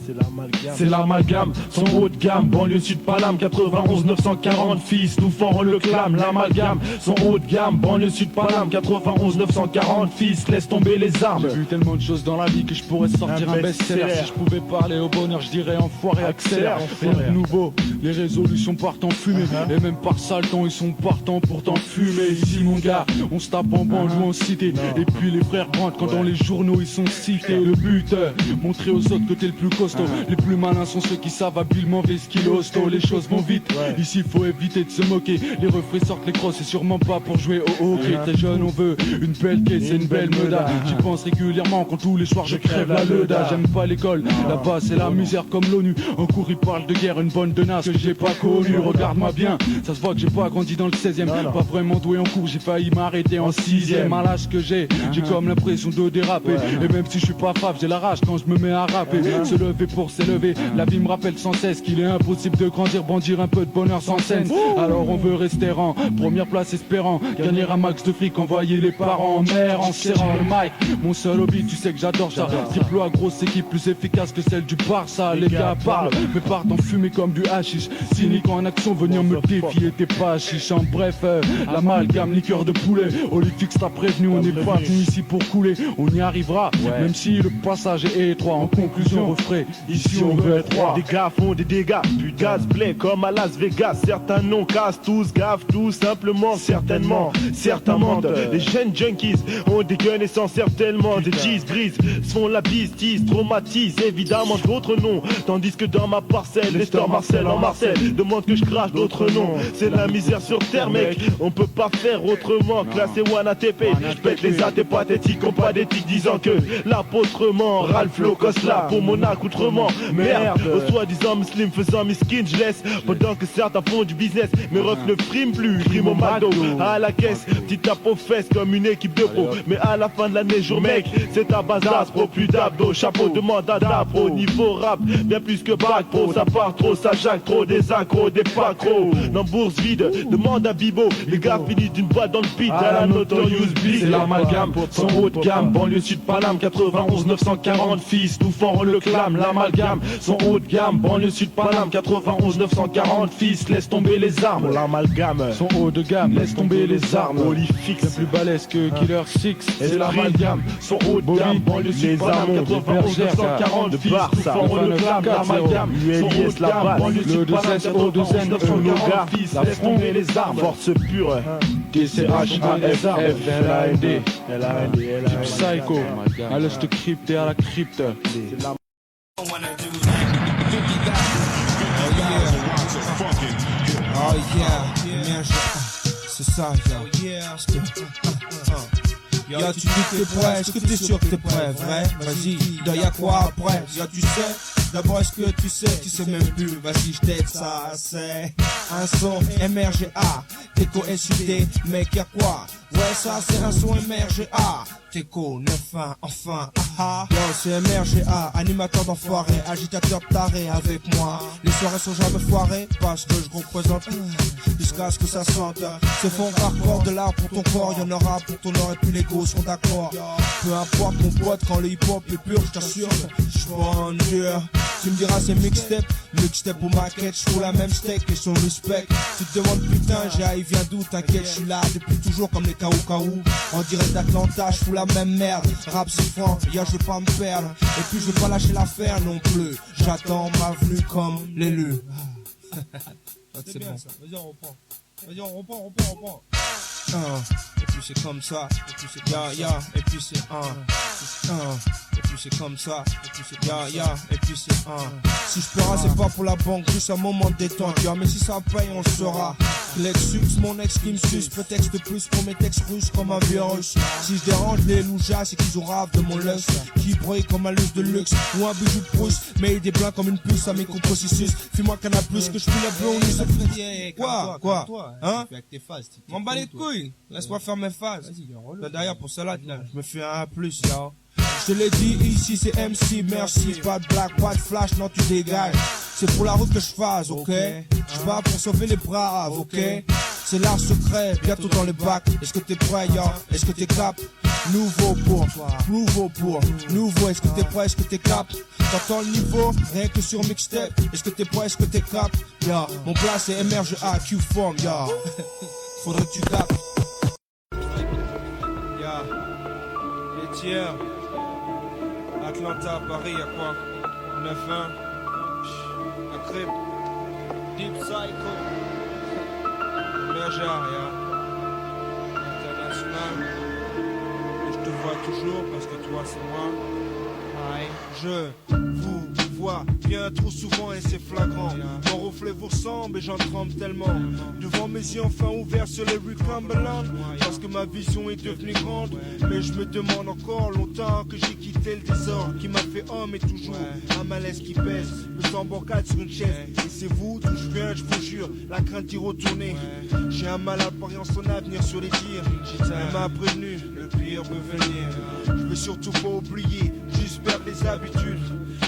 C'est l'amalgame. C'est l'amalgame, son haut de gamme, banlieue sud Paname, 91 940 fils, nous fort on le clame. L'amalgame, son haut de gamme, banlieue sud Paname, 91 940 fils, laisse tomber les armes. J'ai vu tellement de choses dans la vie que je pourrais sortir un best-seller. Si je pouvais parler au bonheur, je dirais enfoiré, accélère. Rien de nouveau, les résolutions partent en fumée. Et même par sale temps, ils sont partants pour t'enfumer. Ici mon gars, on se tape en banlieue en cité. Et puis les frères Brandt, quand dans les journaux ils sont cités. Le but, montrer aux autres que t'es le plus costaud. Les plus malins sont ceux qui savent habilement ce qu'il hosto. Les choses vont vite, ici faut éviter de se moquer. Les refrains sortent les crosses, c'est sûrement pas pour jouer au hockey. Très jeune on veut une belle caisse et une belle meuda. J'y pense régulièrement quand tous les soirs je crève la leuda. J'aime pas l'école, là-bas c'est la misère comme l'ONU. En cours ils parlent de guerre, une bonne tenace que j'ai pas connue. Regarde-moi bien, ça se voit que j'ai pas grandi dans le 16e. Pas vraiment doué en cours, j'ai failli m'arrêter en 6e. À l'âge que j'ai comme l'impression de déraper. Et même si je suis pas fave, j'ai la rage quand je me mets à rapper. Se lever pour s'élever, la vie me rappelle sans cesse qu'il est impossible de grandir, bandir un peu de bonheur sans scène. Alors on veut rester en première place espérant gagner un max de fric, envoyer les parents en mer en serrant le mic. Mon seul hobby, tu sais que j'adore ça. Triple A, grosse équipe plus efficace que celle du Barça. Les gars parlent, mais partent en fumée comme du hashish. Cynique en action, venir me défier, t'es pas chiche. En bref, l'amalgame, liqueur de poulet. Olifix t'a prévenu, on n'est pas venu ici pour couler. On y arrivera, même si le passage est étroit. En conclusion, refrais, ici on veut être roi. Des gars font des dégâts, plus de gaz blé comme à Las Vegas. Certains non cassent, tous gaffent, tout simplement, certainement. Certains mentent, les jeunes junkies ont des guns et s'en servent tellement. Des cheese grises se font la bise, tease, traumatisent évidemment d'autres noms. Tandis que dans ma parcelle, les stores Marcel en Marcel demandent que je crache d'autres noms. C'est la misère sur terre mec, on peut pas faire autrement. Classé One ATP, je pète les athées pathétiques, ont pas d'éthique disant que l'apôtrement, Ralph Locos là pour mon accoutrement. Merde, aux soi-disant muslim faisant miskin, je laisse pendant que certains font du business. Mes refs ne friment plus, crime au McDo, à la caisse, petit tape aux fesses comme une équipe de pro. Mais à la fin de l'année, jour mec, c'est ta base d'astro, plus d'abdos, chapeau de mandat d'afro, niveau rap, bien plus que bac pro, ça part trop, ça jacque trop, des accros, des pacros. Dans bourse vide, demande à Bibo, les gars finissent d'une boîte dans le pit, à la Notorious Big. C'est l'amalgame, son haut de gamme, banlieue sud Paname, 91 940 fils, tout fort on le clame. L'amalgame, son haut de gamme, banlieue sud Paname, 91 940 fils, laisse tomber les armes. L'amalgame, son haut de gamme, laisse tomber les armes. Olifix, plus balèze que Killer 6. C'est l'amalgame, son haut de gamme, banlieue sud Paname, 91 940 fils, tout fort on le clame. L'amalgame, son haut de gamme, banlieue sud Paname, 91 940 fils, laisse tomber les armes. Force pure, DCHAFF, LAND, Psycho, à l'est de crypte et à la crypte. Oh yeah, c'est ça, yo, tu dis que t'es prêt, est-ce que t'es sûr que t'es prêt, vrai? Vas-y, y'a quoi après? Yo, tu sais, d'abord est-ce que tu sais même plus? Vas-y, je t'aide, ça c'est un son MRGA, Teco SUD, mec y'a quoi? Ouais, ça c'est un son MRGA, Teco 9-1, enfin, aha. Yo, c'est MRGA, animateur d'enfoiré, agitateur taré avec moi. Les soirées sont jamais foirées, parce que je représente jusqu'à ce que ça sente. C'est fond hardcore de l'art pour ton corps, y'en aura pour ton or et puis les gos sont d'accord. Peu importe mon pote, quand le hip-hop est pur, je t'assure, je suis en dur. Tu me diras c'est mixtape ou maquette, je fous la même steak et son respect. Tu te demandes putain, il vient d'où, t'inquiète, je suis là depuis toujours comme les K.O. En direct d'Atlanta, je fous la même merde. Rap c'est franc, je vais pas me perdre. Et puis je vais pas lâcher l'affaire non plus. J'attends ma venue comme l'élu. C'est bon ça, vas-y on reprend. Vas-y on reprend. Et puis c'est comme ça, et puis c'est et puis c'est et puis c'est comme ça, et puis c'est et puis c'est Si je pleure c'est pas pour la banque, juste un moment de détente, mais si ça paye on le saura. Lexus, mon ex qui me suce, prétexte de plus pour mes textes russes comme un virus. Si je dérange les loujas, c'est qu'ils ont rave de mon lust, qui brille comme un luxe de luxe, ou un bijou de Prousse, mais il est blanc comme une puce à mes compositus. Fuis-moi qu'un a plus que je fais la blonde. Quoi? Hein? M'en bats les couilles, laisse-moi faire mes phases. D'ailleurs pour cela, je me fais un plus, yo. Je te l'ai dit, ici c'est MC, merci. Pas de black, pas de flash, non tu dégages. C'est pour la route que je fasse, ok? Je bats pour sauver les braves, ok? C'est l'art secret, bientôt dans le bac. Est-ce que t'es prêt, yo? Est-ce que t'es cap? Nouveau pour, nouveau, est-ce que t'es prêt, est-ce que t'es cap? T'entends le niveau, rien que sur mixtape. Est-ce que t'es prêt, est-ce que t'es cap? Ya, mon plat c'est MRG AQ form, ya. Faudrait que tu tapes. Ya, les tiers. Atlanta, Paris, y'a quoi? 9-1. La crib. Deep Psycho. MRG, ya. International. Et je te vois toujours parce que toi c'est moi. Aïe, je vous vois bien trop souvent et c'est flagrant. Mon reflet vous ressemble et j'en tremble tellement. Devant mes yeux enfin ouverts sur les rues Cumberland. Parce que ma vision est devenue grande. Mais je me demande encore longtemps que j'ai quitté le désordre qui m'a fait homme et toujours un malaise qui pèse. Le sang bancade sur une chaise. Et c'est vous d'où je viens, je vous jure. La crainte d'y retourner. J'ai un malade pariant son avenir sur les dires. Elle m'a prévenu, le pire peut venir. Je veux surtout pas oublier, juste perdre les habitudes.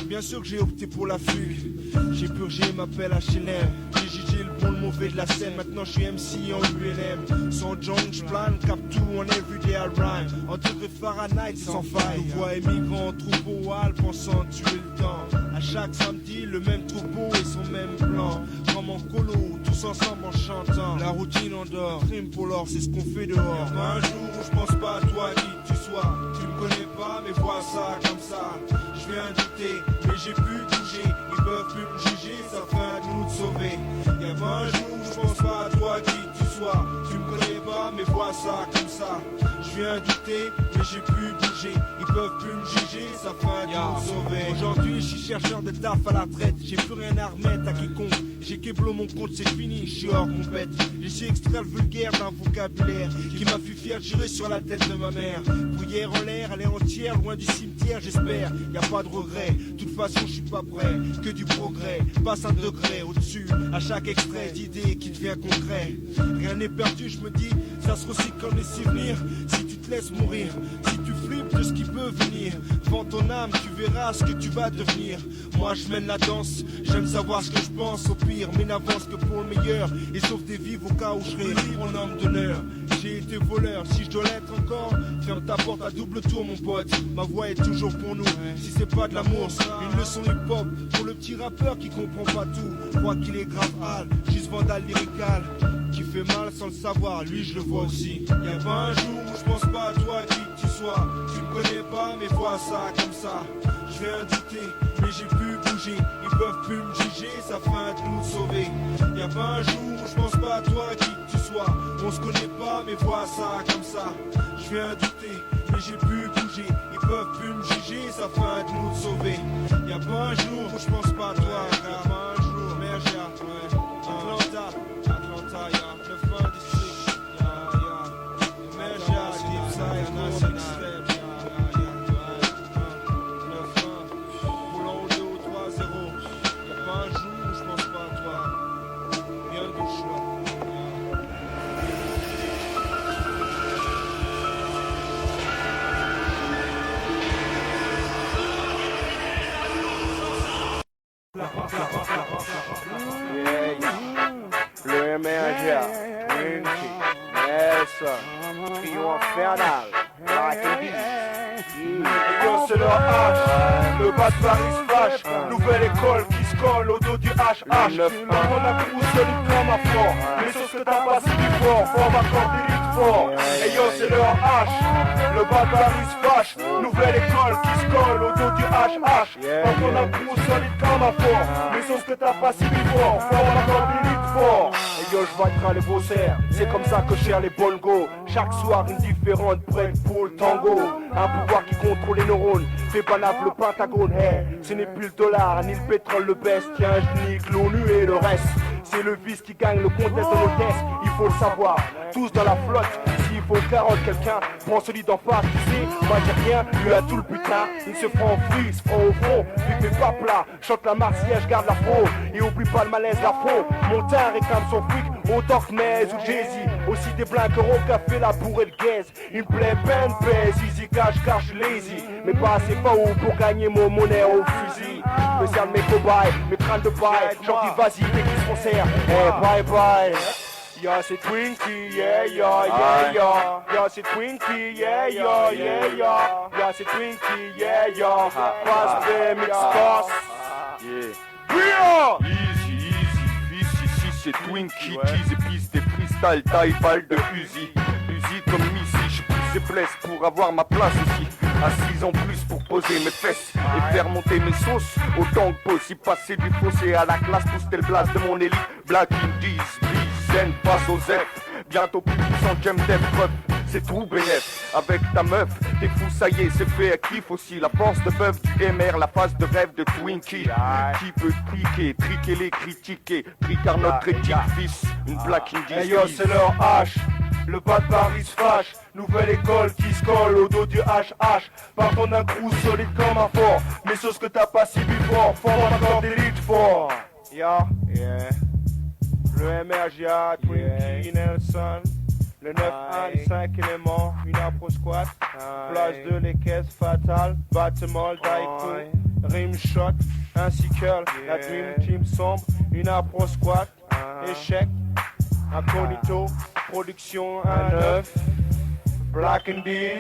Bien sûr que j'ai opté pour la fugue. J'ai purgé ma pelle HLM. J'ai jugé le bon, le mauvais de la scène. Maintenant je suis MC en ULM. Sans John, j'plane, cap tout en everyday I rhyme. En degré Fahrenheit, c'est sans faille. Nous voit émigrants, troupeau, Al, pensant tuer le temps. À chaque samedi, le même troupeau et son même plan. Comme en colo, tous ensemble en chantant. La routine endort, crime pour l'or, c'est ce qu'on fait dehors. Un jour où je pense pas à toi, qui tu sois. Tu me connais pas, mais vois ça comme ça. Je viens douter, mais j'ai pu bouger. Ils peuvent plus me juger, ça fait à nous de sauver. Y'a pas un jour où je pense pas à toi, qui tu sois. Tu me connais pas, mais vois ça comme ça. Je viens douter, mais j'ai pu bouger. Ils peuvent plus me juger, ça fait à nous de sauver. Aujourd'hui, je suis chercheur de taf à la traite. J'ai plus rien à remettre à quiconque. J'ai kéblo mon compte, c'est fini, je suis hors compète. J'ai su extraire le vulgaire d'un vocabulaire qui m'a fait fier de jurer sur la tête de ma mère. Bruyère en l'air, elle est entière, loin du cimetière, j'espère. Y a pas de regret, de toute façon je suis pas prêt. Que du progrès, passe un degré au-dessus. À chaque extrait d'idée qui devient concret. Rien n'est perdu, je me dis, ça se recycle comme les souvenirs. Si tu te laisses mourir, si tu flippes de ce qui peut venir, vends ton âme, tu verras ce que tu vas devenir. Moi je mène la danse, j'aime savoir ce que je pense. Au pire, mais n'avance que pour le meilleur. Et sauve des vies au cas où je serai libre en homme d'honneur. J'ai été voleur, si je dois l'être encore, ferme ta porte à double tour mon pote. Ma voix est toujours pour nous, si c'est pas de l'amour, une leçon hip-hop pour le petit rappeur qui comprend pas tout. Crois qu'il est grave hal, juste vandale lyrical, qui fait mal sans le savoir, lui je le vois aussi. Y'a pas un jour où je pense pas à toi, qui que tu sois. Tu me connais pas mais vois ça comme ça. Je viens douter, mais j'ai pu bouger. Ils peuvent plus me juger, ça fait un de nous sauver. Y'a pas un jour où je pense pas à toi, qui que tu sois. On se connaît pas mais vois ça comme ça. Je viens douter, mais j'ai pu bouger. Ils peuvent plus me juger, ça fait un de nous sauver. Y'a pas un jour où je pense pas à toi, y'a pas un jour, merde, ouais. Atlanta, y'a le fin district, y'a merde, Deep Side, National. Le MRG, Unity, Nelson, Trio Infernal, Black Yo, c'est leur H, le bas de Paris flash. Nouvelle école qui se colle au dos du HH. On a cru solide comme un fort. Mais sur ce que t'as pas si fort, fort encore d'élite fort. Et yo, c'est leur H, le bas de Paris flash. Nouvelle école qui se colle au dos du HH. On a cru solide comme un fort. Mais sur ce que t'as pas si fort, fort encore d'élite fort. Et yo, je vaincrai les beaux serres. C'est comme ça que je gère les bongos. Chaque soir une différente break pour le tango. Un pouvoir qui contrôle les neurones, fait banaf le Pentagone. Hey, ce n'est plus le dollar, ni le pétrole le best. Tiens, je nique l'ONU et le reste. C'est le vice qui gagne le contest de nos tests, il faut le savoir. Tous dans la flotte, s'il faut carotte quelqu'un, prend celui d'en face, tu sais. Moi j'ai rien, lui a tout le putain. Il se prend en free, se prend au front, lui fait pas plat. Chante la Marseillaise, garde la peau, et oublie pas le malaise, la faux. Montagne réclame son fric, autant que Nez ou Jay-Z. Aussi des blinqueurs au café, la bourre et le gaze. Il me plaît ben baise, easy cash, lazy. Mais pas assez pas haut pour gagner mon monnaie au fusil. Spécial mes cobayes, mes crânes de paille. J'en dis vas-y, t'es qui se concert, hey bye bye. Yo, c'est Twinkie, yeah, yeah, yeah, yeah. Yo, c'est Twinkie, yeah, yeah, yeah, yeah. Yo, c'est Twinkie, yeah, yeah. Passe des mix cost. Yeah. Ici, c'est Twinkie, tease et piste des freestyle, taille, balle de Uzi. Uzi comme Missy, je pousse et blesse pour avoir ma place ici. Assise en plus pour poser mes fesses et faire monter mes sauces autant que possible. Passer du fossé à la classe, booster le blast de mon élite. Black Indies, Zen, passe aux F. Bientôt plus puissant, j'aime des preuves. C'est tout bénef, avec ta meuf, t'es fou, ça y est, c'est fait, elle kiffe aussi. La force de bœuf du MR, la phase de rêve de Twinkie. Qui peut triquer, les critiquer, tricard notre éthique, fils, une Black Indies. Hey yo, c'est leur H, le bas de Paris se fâche. Nouvelle école qui se colle au dos du HH. Partons d'un crew solide comme un fort, mais chose que t'as pas si fort, fort encore d'élite fort. Yeah, le MRGA, Twinkie, Nelson. Le 9-1, les 5 éléments, une approche squat, place 2, les caisses fatales, bâtiment, daiku, rim shot, ainsi que la dream team sombre, une approche squat, échec, incognito, production 1-9, Black Indies.